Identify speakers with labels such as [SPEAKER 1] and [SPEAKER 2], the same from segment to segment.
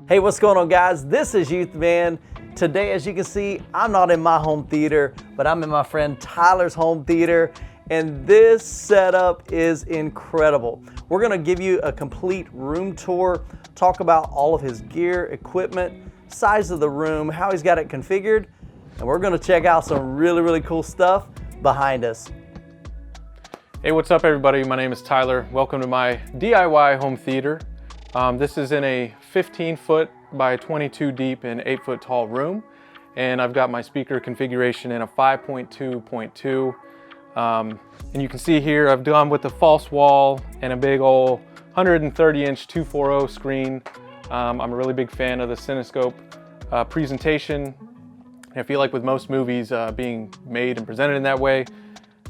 [SPEAKER 1] Hey, what's going on, guys? This is Youthman. Today, as you can see, I'm not in my home theater, but I'm in my friend Tyler's home theater, and this setup is incredible. We're gonna give you a complete room tour, talk about all of his gear, equipment, size of the room, how he's got it configured, and we're gonna check out some really cool stuff behind us.
[SPEAKER 2] Hey, what's up everybody? My name is Tyler. Welcome to my DIY home theater. This is in a 15-foot by 22 deep and 8-foot tall room, and I've got my speaker configuration in a 5.2.2. And you can see here I've done with the false wall and a big old 130-inch 240 screen. I'm a really big fan of the Cinescope presentation. I feel like with most movies being made and presented in that way,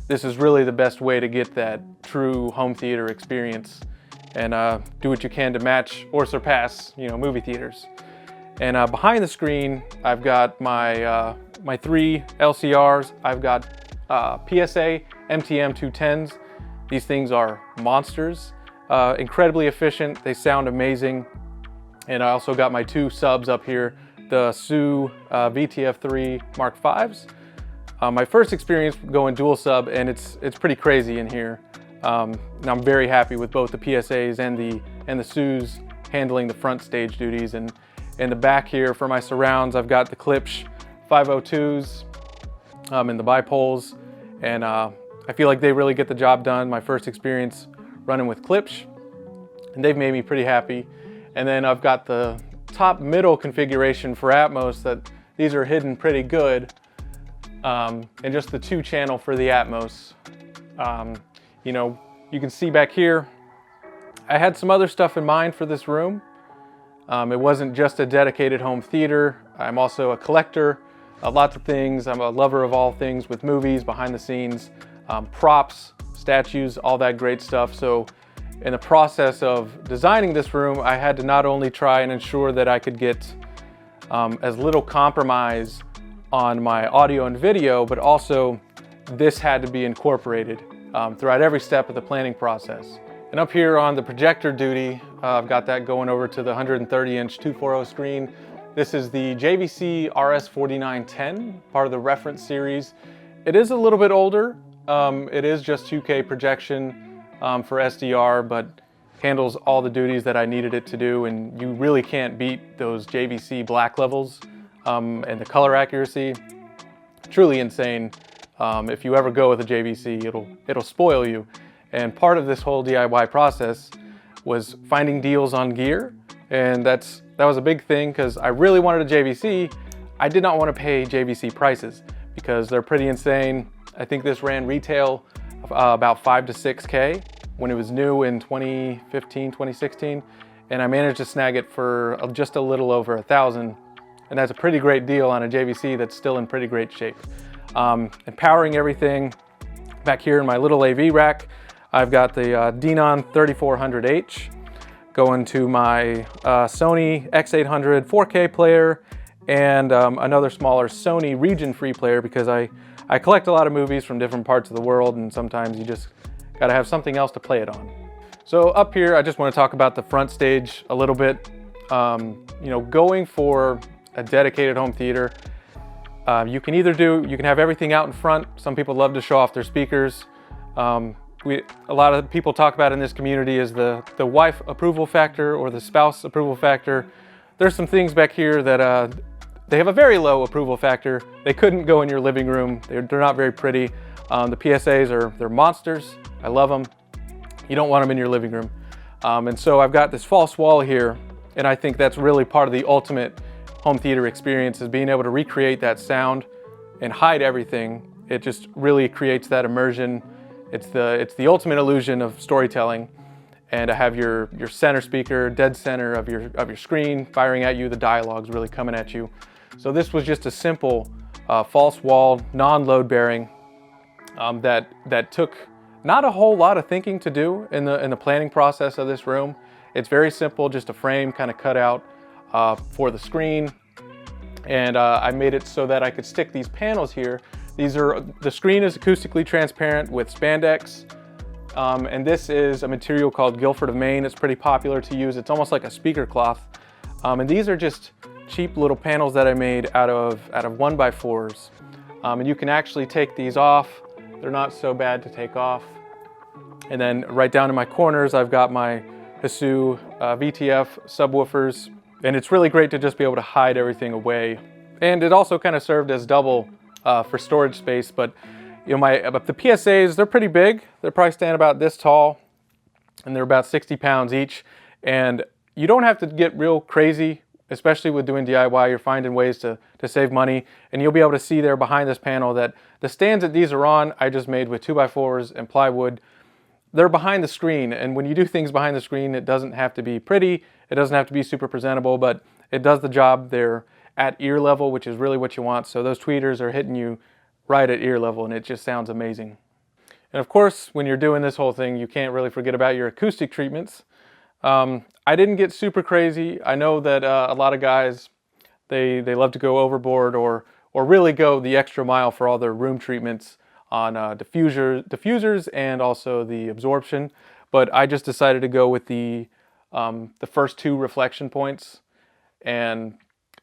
[SPEAKER 2] this is really the best way to get that true home theater experience and do what you can to match or surpass, movie theaters. And behind the screen, I've got my my 3 LCRs. I've got PSA MTM 210s. These things are monsters, incredibly efficient. They sound amazing. And I also got my 2 subs up here, the SU VTF3 Mark Vs. My first experience going dual sub, and it's pretty crazy in here. And I'm very happy with both the PSAs and the SUs handling the front stage duties. And in the back here for my surrounds, I've got the Klipsch 502s and the bipoles, and I feel like they really get the job done. My first experience running with Klipsch, and they've made me pretty happy. And then I've got the top middle configuration for Atmos, that these are hidden pretty good, and just the 2 channel for the Atmos. You can see back here, I had some other stuff in mind for this room. It wasn't just a dedicated home theater. I'm also a collector of lots of things. I'm a lover of all things with movies, behind the scenes, props, statues, all that great stuff. So in the process of designing this room, I had to not only try and ensure that I could get as little compromise on my audio and video, but also this had to be incorporated throughout every step of the planning process. And up here on the projector duty, I've got that going over to the 130-inch 240 screen. This is the JVC RS4910, part of the reference series. It is a little bit older. It is just 2K projection for SDR, but handles all the duties that I needed it to do, and you really can't beat those JVC black levels and the color accuracy. Truly insane. If you ever go with a JVC, it'll spoil you. And part of this whole DIY process was finding deals on gear, and that was a big thing because I really wanted a JVC. I did not want to pay JVC prices because they're pretty insane. I think this ran retail about 5 to 6K when it was new in 2015, 2016, and I managed to snag it for just a little over 1,000, and that's a pretty great deal on a JVC that's still in pretty great shape. And powering everything back here in my little AV rack, I've got the Denon 3400H going to my Sony X800 4K player and another smaller Sony region-free player because I collect a lot of movies from different parts of the world, and sometimes you just gotta have something else to play it on. So up here, I just want to talk about the front stage a little bit. Going for a dedicated home theater, you can have everything out in front. Some people love to show off their speakers. A lot of people talk about in this community is the wife approval factor or the spouse approval factor. There's some things back here that they have a very low approval factor. They couldn't go in your living room. They're not very pretty. The PSAs they're monsters. I love them. You don't want them in your living room. And so I've got this false wall here, and I think that's really part of the ultimate home theater experience, is being able to recreate that sound and hide everything. It just really creates that immersion. It's the ultimate illusion of storytelling, and to have your center speaker dead center of your screen firing at you, the dialogue's really coming at you. So this was just a simple false wall, non-load bearing, that took not a whole lot of thinking to do in the planning process of this room. It's very simple, just a frame kind of cut out for the screen, and I made it so that I could stick these panels here. The screen is acoustically transparent with spandex, and this is a material called Guilford of Maine. It's pretty popular to use. It's almost like a speaker cloth. And these are just cheap little panels that I made out of 1x4s. And you can actually take these off. They're not so bad to take off. And then right down in my corners, I've got my Hisu VTF subwoofers. And it's really great to just be able to hide everything away. And it also kind of served as double for storage space. But you know, the PSAs, they're pretty big. They probably stand about this tall, and they're about 60 pounds each. And you don't have to get real crazy, especially with doing DIY. You're finding ways to save money. And you'll be able to see there behind this panel that the stands that these are on, I just made with 2x4s and plywood. They're behind the screen. And when you do things behind the screen, it doesn't have to be pretty. It doesn't have to be super presentable, but it does the job. They're at ear level, which is really what you want. So those tweeters are hitting you right at ear level, and it just sounds amazing. And of course, when you're doing this whole thing, you can't really forget about your acoustic treatments. I didn't get super crazy. I know that a lot of guys, they love to go overboard or really go the extra mile for all their room treatments on diffusers and also the absorption. But I just decided to go with the first two reflection points, and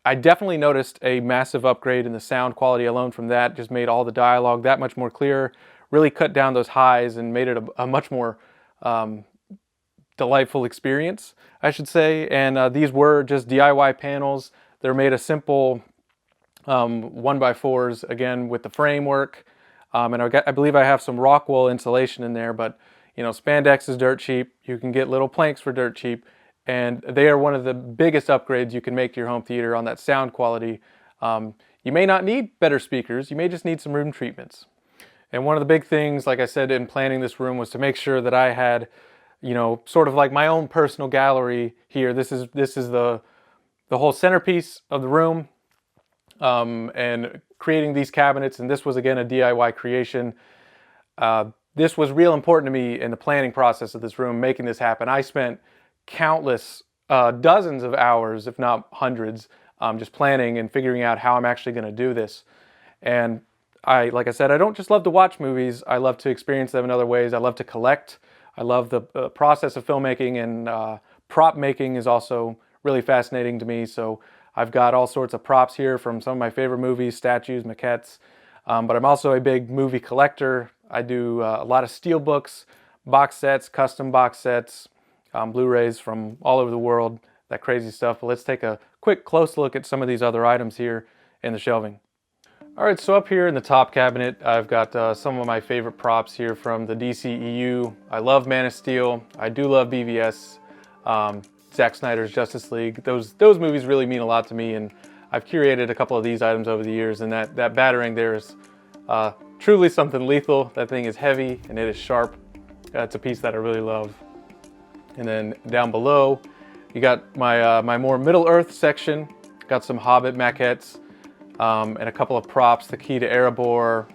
[SPEAKER 2] I definitely noticed a massive upgrade in the sound quality alone from that. Just made all the dialogue that much more clear, really cut down those highs and made it a much more delightful experience, I should say. And these were just DIY panels. They're made of simple 1x4s, again, with the framework. And I believe I have some rock wool insulation in there, but you know, spandex is dirt cheap. You can get little planks for dirt cheap. And they are one of the biggest upgrades you can make to your home theater on that sound quality. You may not need better speakers, you may just need some room treatments. And one of the big things, like I said, in planning this room was to make sure that I had, you know, sort of like my own personal gallery here. This is the whole centerpiece of the room, and creating these cabinets. And this was, again, a DIY creation. This was real important to me in the planning process of this room, making this happen. I spent countless dozens of hours, if not hundreds, just planning and figuring out how I'm actually going to do this. And like I said, I don't just love to watch movies. I love to experience them in other ways. I love to collect. I love the process of filmmaking, and prop making is also really fascinating to me. So I've got all sorts of props here from some of my favorite movies, statues, maquettes. But I'm also a big movie collector. I do a lot of steelbooks, box sets, custom box sets, Blu-rays from all over the world, that crazy stuff. But let's take a quick close look at some of these other items here in the shelving. All right, so up here in the top cabinet, I've got some of my favorite props here from the DCEU. I love Man of Steel. I do love BVS. Zack Snyder's Justice League. Those movies really mean a lot to me, and I've curated a couple of these items over the years, and that batarang there is truly something lethal. That thing is heavy and it is sharp. It's a piece that I really love. And then down below, you got my more Middle Earth section. Got some Hobbit maquettes and a couple of props, the key to Erebor,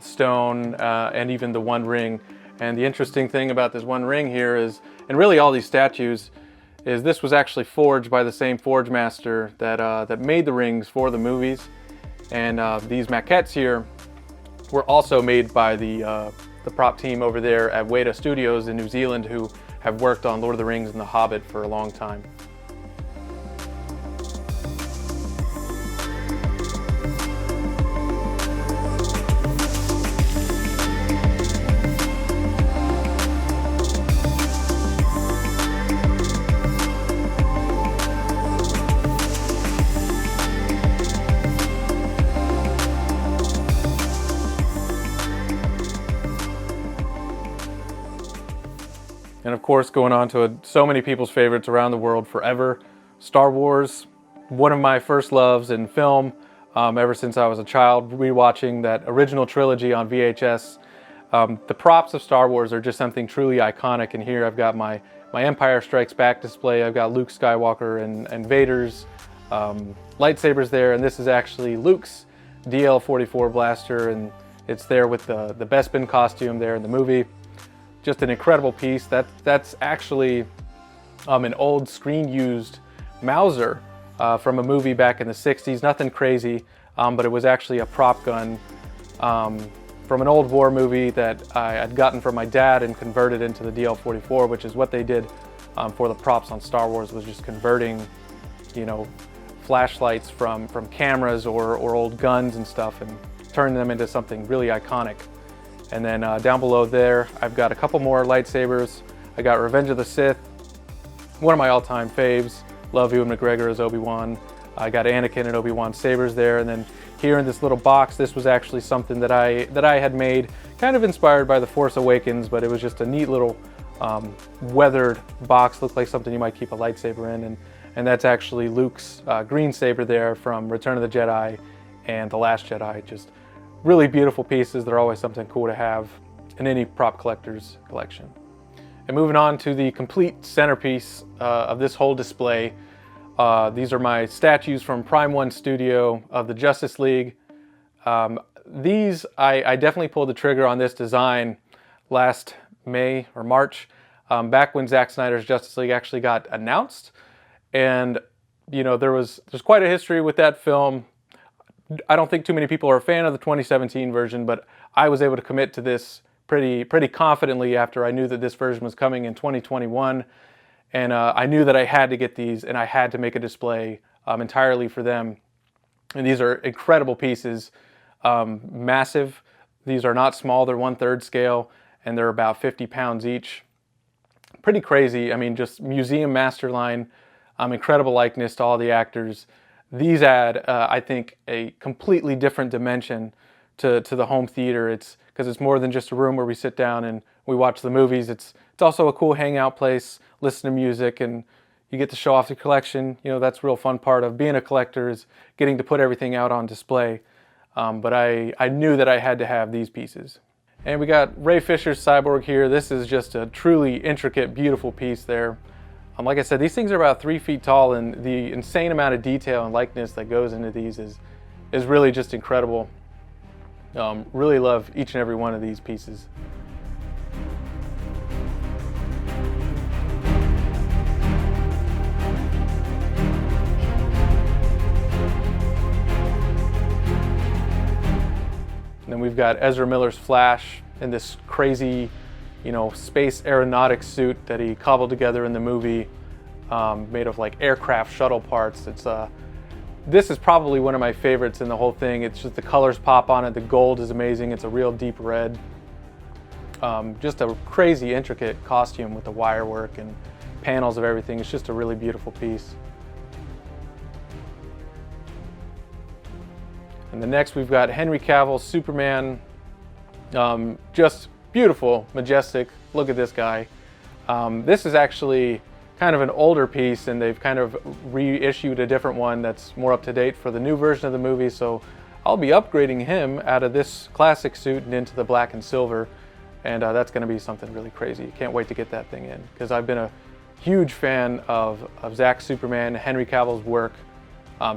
[SPEAKER 2] stone, and even the One Ring. And the interesting thing about this One Ring here is, and really all these statues, is this was actually forged by the same forge master that made the rings for the movies. And these maquettes here were also made by the prop team over there at Weta Studios in New Zealand, who have worked on Lord of the Rings and The Hobbit for a long time. And of course, going on to so many people's favorites around the world forever, Star Wars, one of my first loves in film, ever since I was a child, rewatching that original trilogy on VHS. The props of Star Wars are just something truly iconic, and here I've got my Empire Strikes Back display. I've got Luke Skywalker and Vader's lightsabers there, and this is actually Luke's DL-44 blaster, and it's there with the Bespin costume there in the movie. Just an incredible piece. That's actually an old screen-used Mauser from a movie back in the 60s. Nothing crazy, but it was actually a prop gun from an old war movie that I had gotten from my dad and converted into the DL-44, which is what they did for the props on Star Wars, was just converting you know, flashlights from cameras or old guns and stuff, and turn them into something really iconic. And then down below there, I've got a couple more lightsabers. I got Revenge of the Sith, one of my all-time faves. Love Ewan McGregor as Obi-Wan. I got Anakin and Obi-Wan sabers there, and then here in this little box, this was actually something that I had made, kind of inspired by The Force Awakens, but it was just a neat little weathered box, looked like something you might keep a lightsaber in, and that's actually Luke's green saber there from Return of the Jedi and The Last Jedi. Just really beautiful pieces. They're always something cool to have in any prop collector's collection. And moving on to the complete centerpiece of this whole display. These are my statues from Prime 1 Studio of the Justice League. These, I definitely pulled the trigger on this design last May or March, back when Zack Snyder's Justice League actually got announced. And, you know, there's quite a history with that film. I don't think too many people are a fan of the 2017 version, but I was able to commit to this pretty confidently after I knew that this version was coming in 2021. And I knew that I had to get these, and I had to make a display entirely for them. And these are incredible pieces, massive. These are not small, they're 1/3 scale, and they're about 50 pounds each. Pretty crazy. I mean, just museum masterline, incredible likeness to all the actors. These add, I think, a completely different dimension to the home theater. It's because it's more than just a room where we sit down and we watch the movies. It's also a cool hangout place, listen to music, and you get to show off the collection. You know, that's a real fun part of being a collector, is getting to put everything out on display. But I knew that I had to have these pieces. And we got Ray Fisher's Cyborg here. This is just a truly intricate, beautiful piece there. Like I said, these things are about 3 feet tall, and the insane amount of detail and likeness that goes into these is really just incredible. Really love each and every one of these pieces. And then we've got Ezra Miller's Flash in this crazy, you know, space aeronautics suit that he cobbled together in the movie, made of like aircraft shuttle parts. This is probably one of my favorites in the whole thing. It's just the colors pop on it. The gold is amazing. It's a real deep red. Just a crazy intricate costume with the wire work and panels of everything. It's just a really beautiful piece. And the next we've got Henry Cavill's Superman. Just beautiful, majestic. Look at this guy. This is actually kind of an older piece, and they've kind of reissued a different one that's more up to date for the new version of the movie. So I'll be upgrading him out of this classic suit and into the black and silver. And that's going to be something really crazy. Can't wait to get that thing in, because I've been a huge fan of Zack's Superman, Henry Cavill's work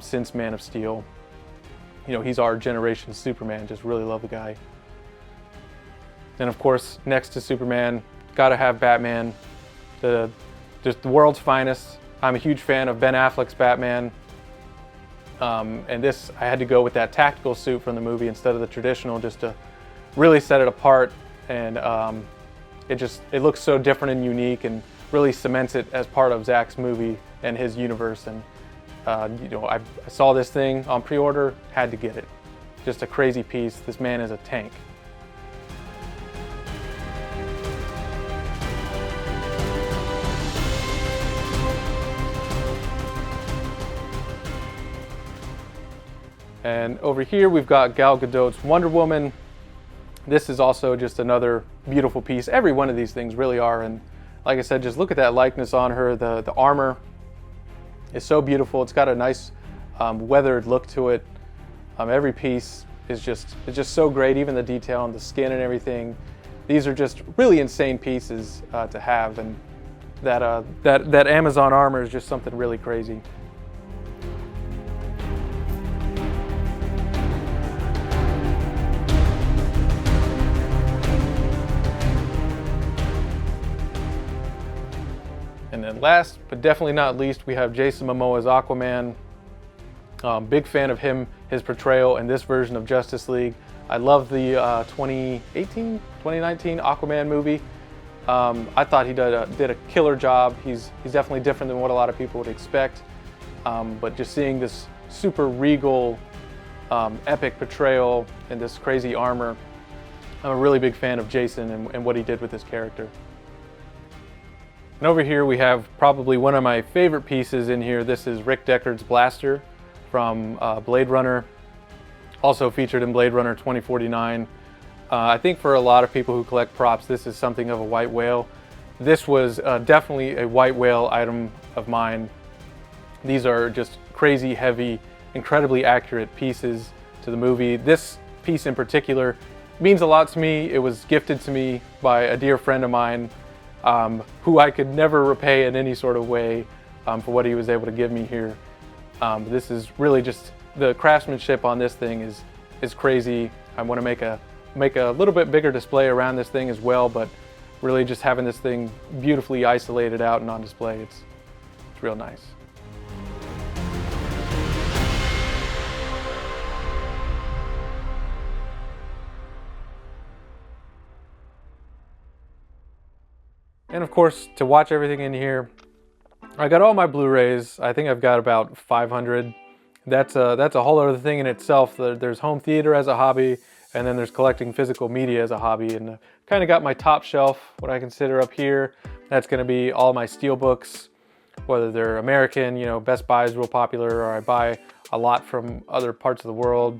[SPEAKER 2] since Man of Steel. You know, he's our generation's Superman. Just really love the guy. And of course, next to Superman, gotta have Batman, just the world's finest. I'm a huge fan of Ben Affleck's Batman. And this, I had to go with that tactical suit from the movie instead of the traditional, just to really set it apart. And it looks so different and unique, and really cements it as part of Zack's movie and his universe. And you know, I saw this thing on pre-order, had to get it. Just a crazy piece. This man is a tank. And over here we've got Gal Gadot's Wonder Woman. This is also just another beautiful piece. Every one of these things really are. And like I said, just look at that likeness on her. The armor is so beautiful. It's got a nice weathered look to it. Every piece is just so great. Even the detail on the skin and everything. These are just really insane pieces to have. And that Amazon armor is just something really crazy. And then last, but definitely not least, we have Jason Momoa's Aquaman. Big fan of his portrayal in this version of Justice League. I love the 2019 Aquaman movie. I thought he did a killer job. He's definitely different than what a lot of people would expect. but just seeing this super regal, epic portrayal in this crazy armor, I'm a really big fan of Jason and what he did with his character. And over here we have probably one of my favorite pieces in here. This is Rick Deckard's blaster from Blade Runner, also featured in Blade Runner 2049. I think for a lot of people who collect props, this is something of a white whale. This was definitely a white whale item of mine. These are just crazy heavy, incredibly accurate pieces to the movie. This piece in particular means a lot to me. It was gifted to me by a dear friend of mine, who I could never repay in any sort of way for what he was able to give me here. This is really just, the craftsmanship on this thing is crazy. I want to make a little bit bigger display around this thing as well, but really just having this thing beautifully isolated out and on display, it's real nice. And of course, to watch everything in here, I got all my Blu-rays. I think I've got about 500. That's a whole other thing in itself. There's home theater as a hobby, and then there's collecting physical media as a hobby. And kind of got my top shelf, what I consider up here. That's going to be all my steelbooks, whether they're American, you know, Best Buy is real popular, or I buy a lot from other parts of the world.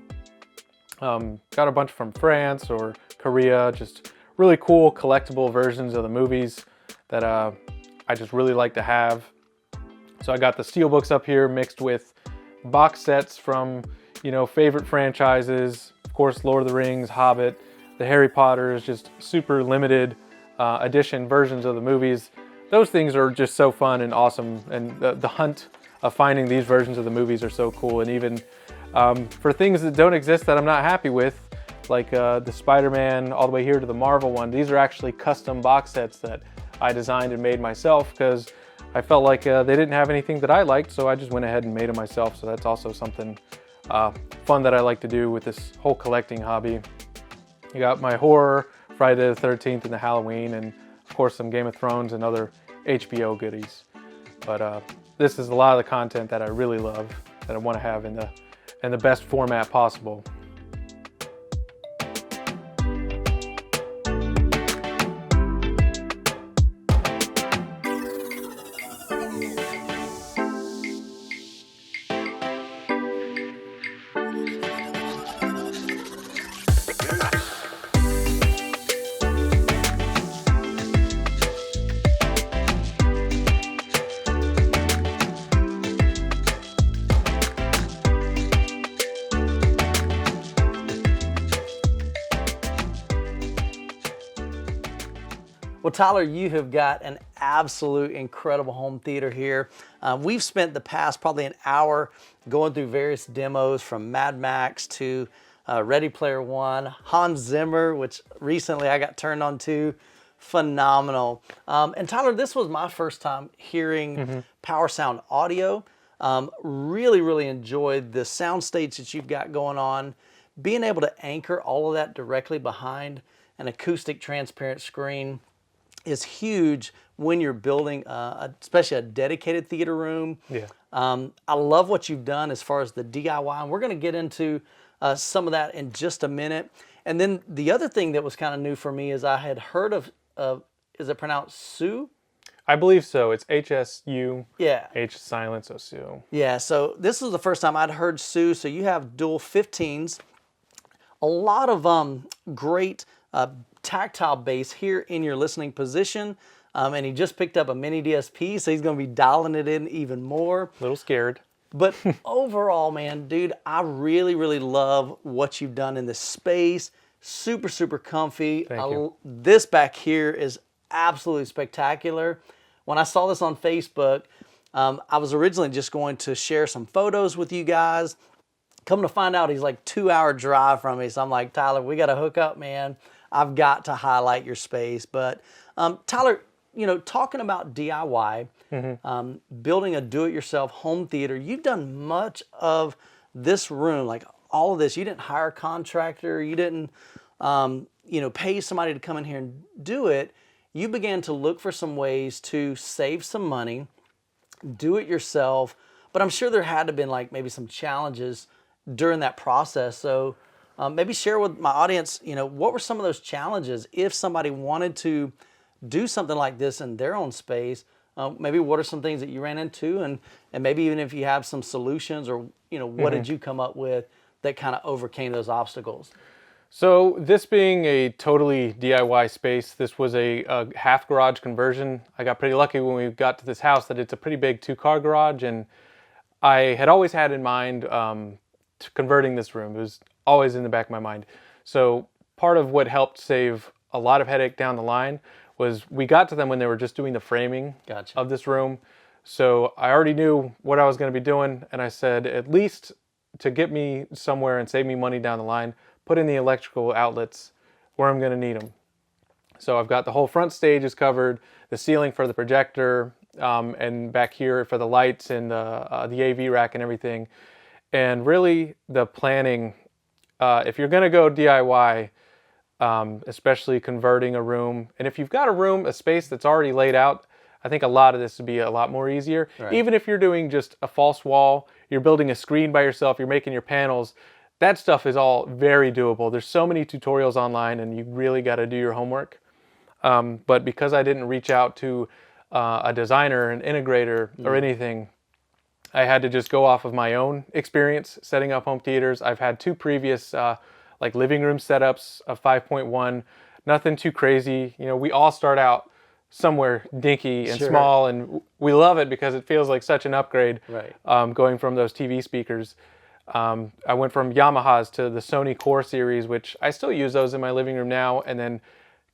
[SPEAKER 2] Got a bunch from France or Korea, just really cool collectible versions of the movies that I just really like to have. So I got the steelbooks up here mixed with box sets from, you know, favorite franchises. Of course, Lord of the Rings, Hobbit, the Harry Potters, just super limited edition versions of the movies. Those things are just so fun and awesome, and the hunt of finding these versions of the movies are so cool. And even for things that don't exist that I'm not happy with, like the Spider-Man all the way here to the Marvel one, these are actually custom box sets that I designed and made myself because I felt like they didn't have anything that I liked, so I just went ahead and made them myself. So that's also something fun that I like to do with this whole collecting hobby. You got my horror, Friday the 13th, and the Halloween, and of course some Game of Thrones and other HBO goodies. But this is a lot of the content that I really love, that I want to have in the best format possible.
[SPEAKER 1] Well, Tyler, you have got an absolute incredible home theater here. We've spent the past probably an hour going through various demos from Mad Max to Ready Player One, Hans Zimmer, which recently I got turned on to. Phenomenal. And Tyler, this was my first time hearing Power Sound audio. Really, really enjoyed the soundstage that you've got going on. Being able to anchor all of that directly behind an acoustic transparent screen is huge when you're building, especially a dedicated theater room.
[SPEAKER 2] Yeah.
[SPEAKER 1] I love what you've done as far as the DIY, and we're going to get into some of that in just a minute. And then the other thing that was kind of new for me is I had heard of is it pronounced Sue?
[SPEAKER 2] I believe so. It's HSU.
[SPEAKER 1] Yeah.
[SPEAKER 2] H silent, so Sue.
[SPEAKER 1] Yeah, so this is the first time I'd heard Sue. So you have dual 15s. A lot of great tactile bass here in your listening position. And he just picked up a mini DSP, so he's going to be dialing it in even more.
[SPEAKER 2] A little scared.
[SPEAKER 1] But overall, man, dude, I really, really love what you've done in this space. Super, super comfy.
[SPEAKER 2] Thank you.
[SPEAKER 1] This back here is absolutely spectacular. When I saw this on Facebook, I was originally just going to share some photos with you guys. Come to find out, he's like 2-hour drive from me. So I'm like, Tyler, we got to hook up, man. I've got to highlight your space. But Tyler, you know, talking about DIY, building a do-it-yourself home theater, you've done much of this room, like all of this. You didn't hire a contractor. You didn't, you know, pay somebody to come in here and do it. You began to look for some ways to save some money, do it yourself, but I'm sure there had to have been like maybe some challenges during that process. So maybe share with my audience, what were some of those challenges if somebody wanted to do something like this in their own space? Maybe what are some things that you ran into, and maybe even if you have some solutions, or what did you come up with that kind of overcame those obstacles?
[SPEAKER 2] So this being a totally DIY space, this was a half garage conversion. I got pretty lucky when we got to this house that it's a pretty big 2-car garage, and I had always had in mind converting this room. It was always in the back of my mind. So part of what helped save a lot of headache down the line was we got to them when they were just doing the framing of this room. So I already knew what I was going to be doing, and I said, at least to get me somewhere and save me money down the line, put in the electrical outlets where I'm going to need them. So I've got the whole front stage is covered, the ceiling for the projector, and back here for the lights and the AV rack and everything. And really the planning, if you're going to go DIY, especially converting a room, and if you've got a space that's already laid out, I think a lot of this would be a lot more easier. Right. Even if you're doing just a false wall, you're building a screen by yourself, you're making your panels, that stuff is all very doable. There's so many tutorials online, and you really got to do your homework. But because I didn't reach out to a designer, an integrator, or anything, I had to just go off of my own experience setting up home theaters. I've had 2 previous like living room setups of 5.1, nothing too crazy. We all start out somewhere dinky and small, and we love it because it feels like such an upgrade. Right. Going from those TV speakers. I went from Yamahas to the Sony Core series, which I still use those in my living room now. And then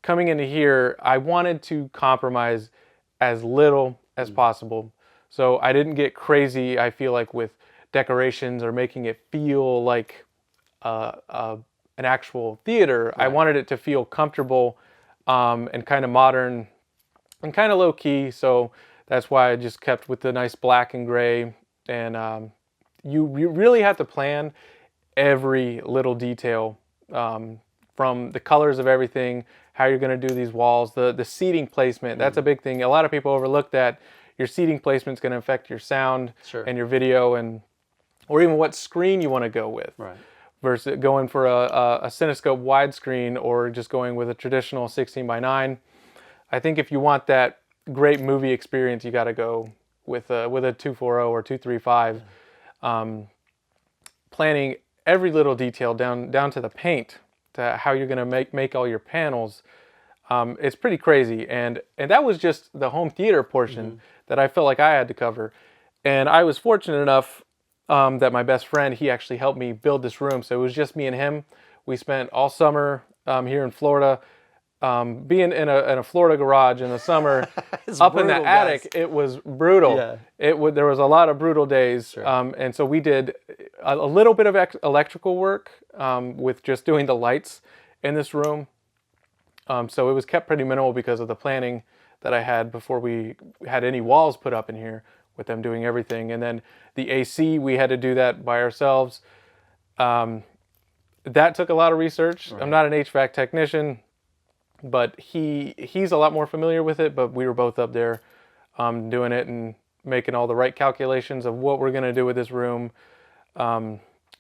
[SPEAKER 2] coming into here, I wanted to compromise as little as possible. So I didn't get crazy, I feel like, with decorations or making it feel like an actual theater. Right. I wanted it to feel comfortable and kind of modern and kind of low key. So that's why I just kept with the nice black and gray. And you really have to plan every little detail, from the colors of everything, how you're going to do these walls, the seating placement. That's a big thing. A lot of people overlook that. Your seating placement is going to affect your sound and your video, or even what screen you want to go with. Right. Versus going for a Cinescope widescreen, or just going with a traditional 16:9. I think if you want that great movie experience, you got to go with a 240 or 235. Planning every little detail down to the paint, to how you're going to make all your panels. It's pretty crazy, and that was just the home theater portion that I felt like I had to cover. And I was fortunate enough that my best friend, he actually helped me build this room. So it was just me and him. We spent all summer here in Florida. Being in a Florida garage in the summer, up brutal, in the attic, guys. It was brutal. Yeah. There was a lot of brutal days, and so we did a little bit of electrical work with just doing the lights in this room. So it was kept pretty minimal because of the planning that I had before we had any walls put up in here, with them doing everything. And then the AC, we had to do that by ourselves. That took a lot of research. Right. I'm not an HVAC technician, but he's a lot more familiar with it. But we were both up there doing it and making all the right calculations of what we're going to do with this room.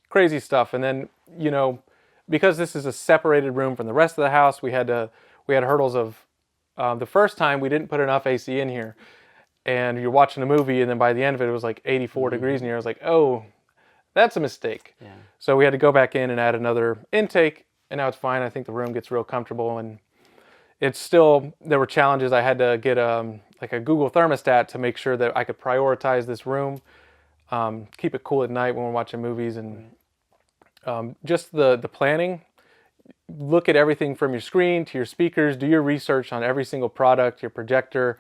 [SPEAKER 2] Crazy stuff. And then, because this is a separated room from the rest of the house, we had hurdles of the first time we didn't put enough AC in here. And you're watching a movie, and then by the end of it was like 84 degrees in here. I was like, oh, that's a mistake. Yeah. So we had to go back in and add another intake, and now it's fine. I think the room gets real comfortable, and it's still, there were challenges. I had to get like a Google thermostat to make sure that I could prioritize this room, keep it cool at night when we're watching movies, and just the planning. Look at everything from your screen to your speakers. Do your research on every single product, your projector,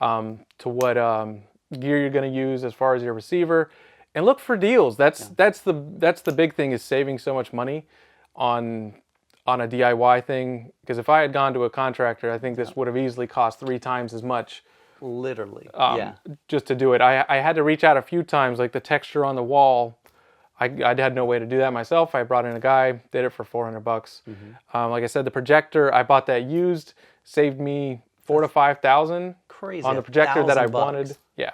[SPEAKER 2] to what gear you're going to use as far as your receiver, and look for deals. That's the big thing, is saving so much money on a DIY thing. Because if I had gone to a contractor, I think this would have easily cost 3 times as much.
[SPEAKER 1] Literally,
[SPEAKER 2] just to do it. I had to reach out a few times, like the texture on the wall. I had no way to do that myself. I brought in a guy, did it for $400. Like I said, the projector, I bought that used, saved me $4,000 to $5,000
[SPEAKER 1] crazy
[SPEAKER 2] on the projector that I wanted. Yeah,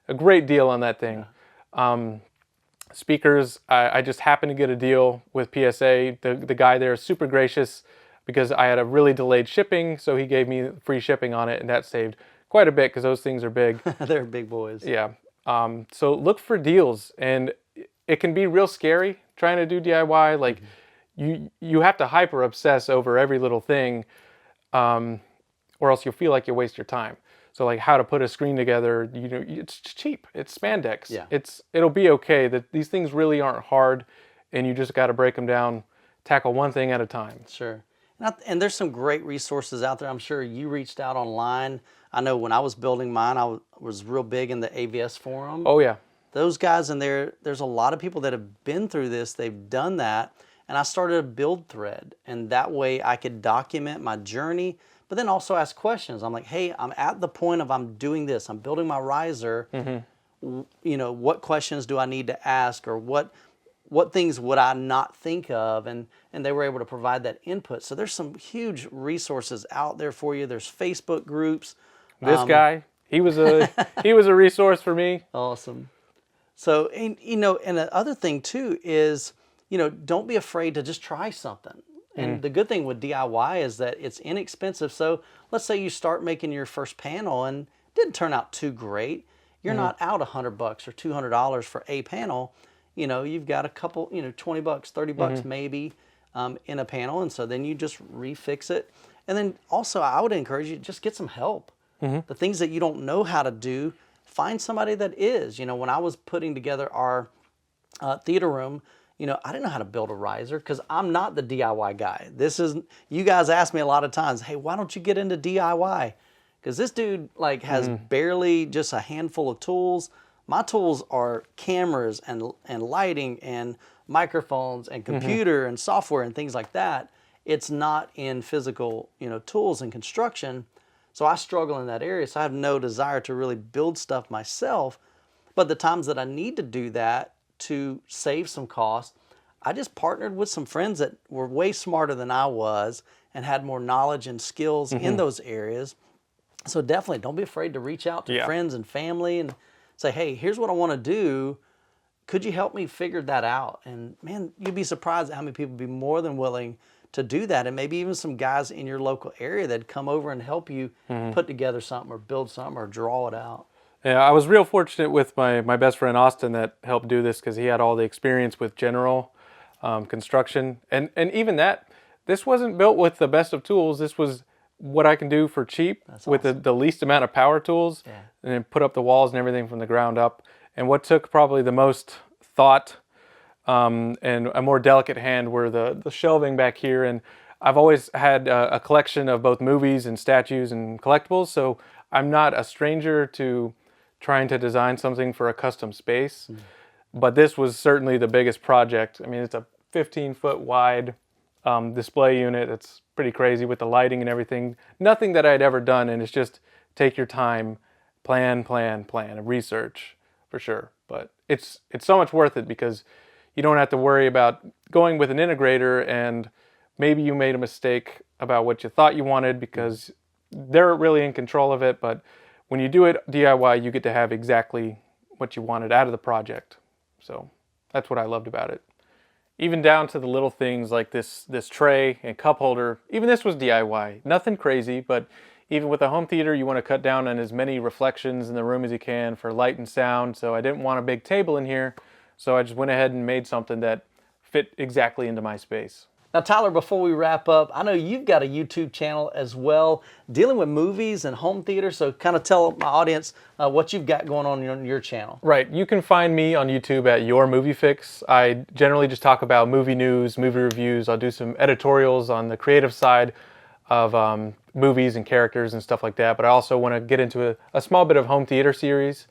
[SPEAKER 2] a great deal on that thing. Speakers, I just happened to get a deal with PSA. The guy there is super gracious because I had a really delayed shipping, so he gave me free shipping on it, and that saved quite a bit because those things are big.
[SPEAKER 1] They're big boys.
[SPEAKER 2] Yeah. So look for deals, and it can be real scary trying to do DIY. Like you have to hyper obsess over every little thing, or else you'll feel like you waste your time. So like how to put a screen together, it's cheap. It's spandex.
[SPEAKER 1] Yeah.
[SPEAKER 2] It'll be okay. That these things really aren't hard, and you just got to break them down, tackle one thing at a time.
[SPEAKER 1] Sure. And there's some great resources out there. I'm sure you reached out online. I know when I was building mine, I was real big in the AVS forum.
[SPEAKER 2] Oh yeah.
[SPEAKER 1] Those guys in there, there's a lot of people that have been through this. They've done that. And I started a build thread. And that way I could document my journey, but then also ask questions. I'm like, hey, I'm at the point of I'm doing this. I'm building my riser. What questions do I need to ask, or what things would I not think of? And they were able to provide that input. So there's some huge resources out there for you. There's Facebook groups.
[SPEAKER 2] This guy, he was a resource for me.
[SPEAKER 1] Awesome. So, and the other thing too is, don't be afraid to just try something. And the good thing with DIY is that it's inexpensive. So let's say you start making your first panel and it didn't turn out too great. You're not out $100 or $200 for a panel. You've got a couple, $20, $30 maybe in a panel. And so then you just refix it. And then also I would encourage you, just get some help. The things that you don't know how to do, find somebody that is. When I was putting together our theater room, I didn't know how to build a riser because I'm not the DIY guy. You guys ask me a lot of times, hey, why don't you get into DIY? Because this dude has barely just a handful of tools. My tools are cameras and lighting and microphones and computer and software and things like that. It's not in physical, tools and construction. So I struggle in that area. So I have no desire to really build stuff myself. But the times that I need to do that to save some cost, I just partnered with some friends that were way smarter than I was and had more knowledge and skills in those areas. So definitely don't be afraid to reach out to friends and family and say, hey, here's what I want to do. Could you help me figure that out? And man, you'd be surprised at how many people would be more than willing to do that. And maybe even some guys in your local area that'd come over and help you put together something or build something or draw it out.
[SPEAKER 2] Yeah, I was real fortunate with my best friend Austin that helped do this because he had all the experience with general construction. And even that, this wasn't built with the best of tools. This was what I can do for cheap with the least amount of power tools and then put up the walls and everything from the ground up. And what took probably the most thought and a more delicate hand were the shelving back here. And I've always had a collection of both movies and statues and collectibles, so I'm not a stranger to trying to design something for a custom space. But this was certainly the biggest project. I mean, it's a 15-foot wide display unit. It's pretty crazy with the lighting and everything. Nothing that I'd ever done, and it's just take your time, plan, and research for sure. But it's so much worth it because you don't have to worry about going with an integrator and maybe you made a mistake about what you thought you wanted because they're really in control of it. But when you do it DIY, you get to have exactly what you wanted out of the project. So that's what I loved about it. Even down to the little things like this tray and cup holder. Even this was DIY. Nothing crazy, but even with a home theater, you want to cut down on as many reflections in the room as you can for light and sound. So I didn't want a big table in here. So I just went ahead and made something that fit exactly into my space.
[SPEAKER 1] Now, Tyler, before we wrap up, I know you've got a YouTube channel as well, dealing with movies and home theater. So kind of tell my audience what you've got going on your channel.
[SPEAKER 2] Right. You can find me on YouTube at Your Movie Fix. I generally just talk about movie news, movie reviews. I'll do some editorials on the creative side of movies and characters and stuff like that. But I also want to get into a small bit of home theater series.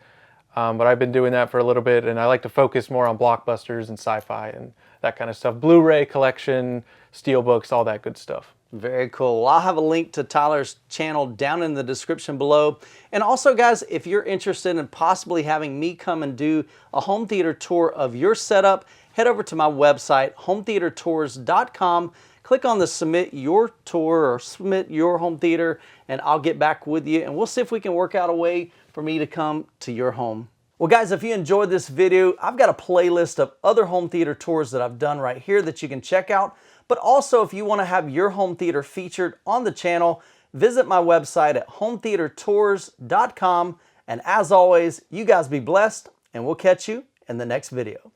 [SPEAKER 2] But I've been doing that for a little bit, and I like to focus more on blockbusters and sci-fi and that kind of stuff. Blu-ray collection, steelbooks, all that good stuff.
[SPEAKER 1] Very cool. Well, I'll have a link to Tyler's channel down in the description below. And also, guys, if you're interested in possibly having me come and do a home theater tour of your setup, head over to my website, hometheatertours.com. Click on the Submit Your Tour or Submit Your Home Theater, and I'll get back with you. And we'll see if we can work out a way for me to come to your home. Well guys, if you enjoyed this video, I've got a playlist of other home theater tours that I've done right here that you can check out. But also if you want to have your home theater featured on the channel, visit my website at hometheatertours.com. And as always, you guys be blessed, and we'll catch you in the next video.